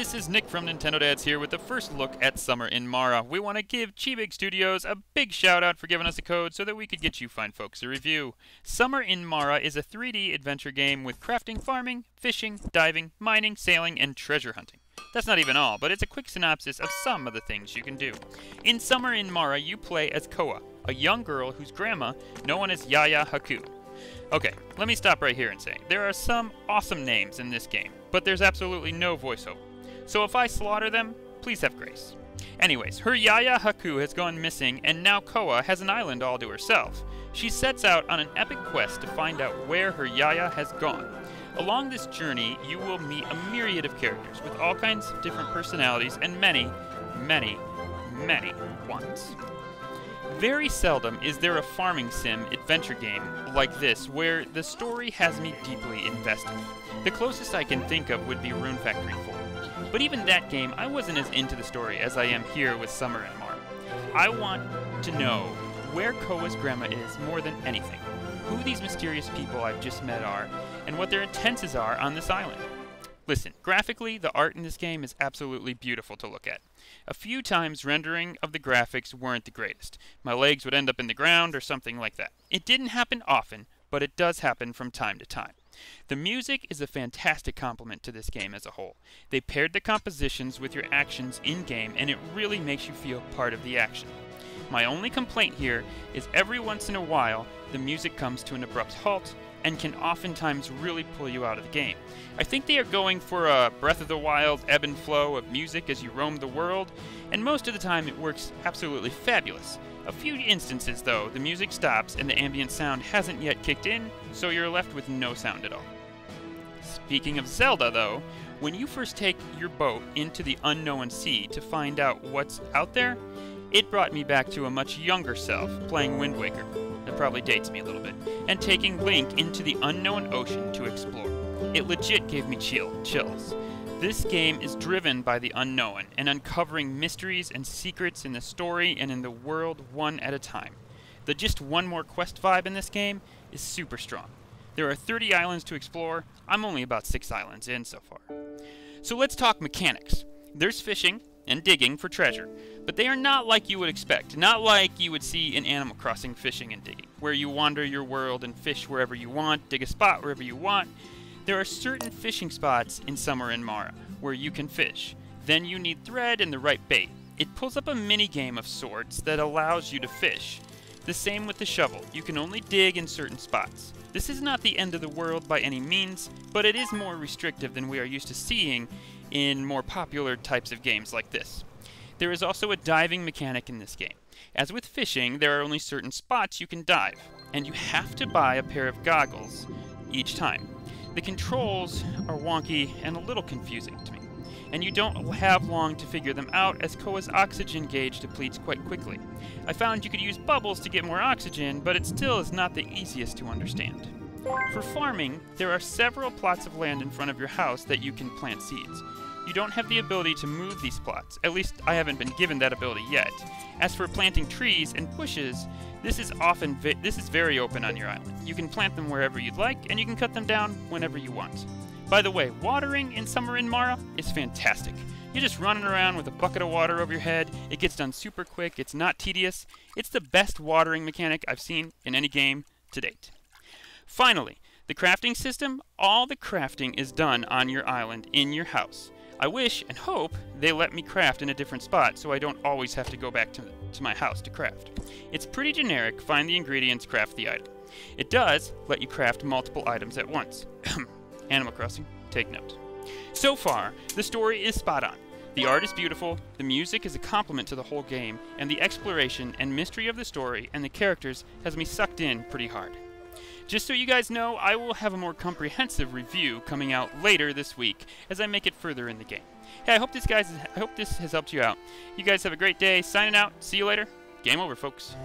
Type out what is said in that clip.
this is Nick from Nintendo Dads here with the first look at Summer in Mara. We want to give Chibig Studios a big shout out for giving us a code so that we could get you fine folks a review. Summer in Mara is a 3D adventure game with crafting, farming, fishing, diving, mining, sailing, and treasure hunting. That's not even all, but it's a quick synopsis of some of the things you can do. In Summer in Mara, you play as Koa, a young girl whose grandma, known as Yaya Haku. Okay, let me stop right here and say, there are some awesome names in this game, but there's absolutely no voiceover. So if I slaughter them, please have grace. Anyways, her Yaya Haku has gone missing, and now Koa has an island all to herself. She sets out on an epic quest to find out where her Yaya has gone. Along this journey, you will meet a myriad of characters with all kinds of different personalities and many, many, many wants. Very seldom is there a farming sim adventure game like this where the story has me deeply invested. The closest I can think of would be Rune Factory 4. But even that game, I wasn't as into the story as I am here with Summer in Mara. I want to know where Koa's grandma is more than anything, who these mysterious people I've just met are, and what their intentions are on this island. Listen, graphically, the art in this game is absolutely beautiful to look at. A few times rendering of the graphics weren't the greatest. My legs would end up in the ground or something like that. It didn't happen often, but it does happen from time to time. The music is a fantastic complement to this game as a whole. They paired the compositions with your actions in-game, and it really makes you feel part of the action. My only complaint here is every once in a while, the music comes to an abrupt halt, and can oftentimes really pull you out of the game. I think they are going for a Breath of the Wild ebb and flow of music as you roam the world, and most of the time it works absolutely fabulous. A few instances though, the music stops and the ambient sound hasn't yet kicked in, so you're left with no sound at all. Speaking of Zelda though, when you first take your boat into the unknown sea to find out what's out there, it brought me back to a much younger self playing Wind Waker. That probably dates me a little bit. And taking Link into the unknown ocean to explore. It legit gave me chills. This game is driven by the unknown and uncovering mysteries and secrets in the story and in the world one at a time. The just one more quest vibe in this game is super strong. There are 30 islands to explore. I'm only about 6 islands in so far. So let's talk mechanics. There's fishing and digging for treasure, but they are not like you would expect, not like you would see in Animal Crossing fishing and digging, where you wander your world and fish wherever you want, dig a spot wherever you want. There are certain fishing spots in Summer in Mara where you can fish. Then you need thread and the right bait. It pulls up a mini game of sorts that allows you to fish. The same with the shovel. You can only dig in certain spots. This is not the end of the world by any means, but it is more restrictive than we are used to seeing in more popular types of games like this. There is also a diving mechanic in this game. As with fishing, there are only certain spots you can dive, and you have to buy a pair of goggles each time. The controls are wonky and a little confusing to me, and you don't have long to figure them out as Koa's oxygen gauge depletes quite quickly. I found you could use bubbles to get more oxygen, but it still is not the easiest to understand. For farming, there are several plots of land in front of your house that you can plant seeds. You don't have the ability to move these plots, at least I haven't been given that ability yet. As for planting trees and bushes, this is very open on your island. You can plant them wherever you'd like, and you can cut them down whenever you want. By the way, watering in Summer in Mara is fantastic. You're just running around with a bucket of water over your head. It gets done super quick. It's not tedious. It's the best watering mechanic I've seen in any game to date. Finally, the crafting system. All the crafting is done on your island in your house. I wish and hope they let me craft in a different spot so I don't always have to go back to my house to craft. It's pretty generic, find the ingredients, craft the item. It does let you craft multiple items at once. Animal Crossing, take note. So far, the story is spot on. The art is beautiful, the music is a complement to the whole game, and the exploration and mystery of the story and the characters has me sucked in pretty hard. Just so you guys know, I will have a more comprehensive review coming out later this week as I make it further in the game. Hey, I hope this has helped you out. You guys have a great day. Signing out. See you later. Game over, folks.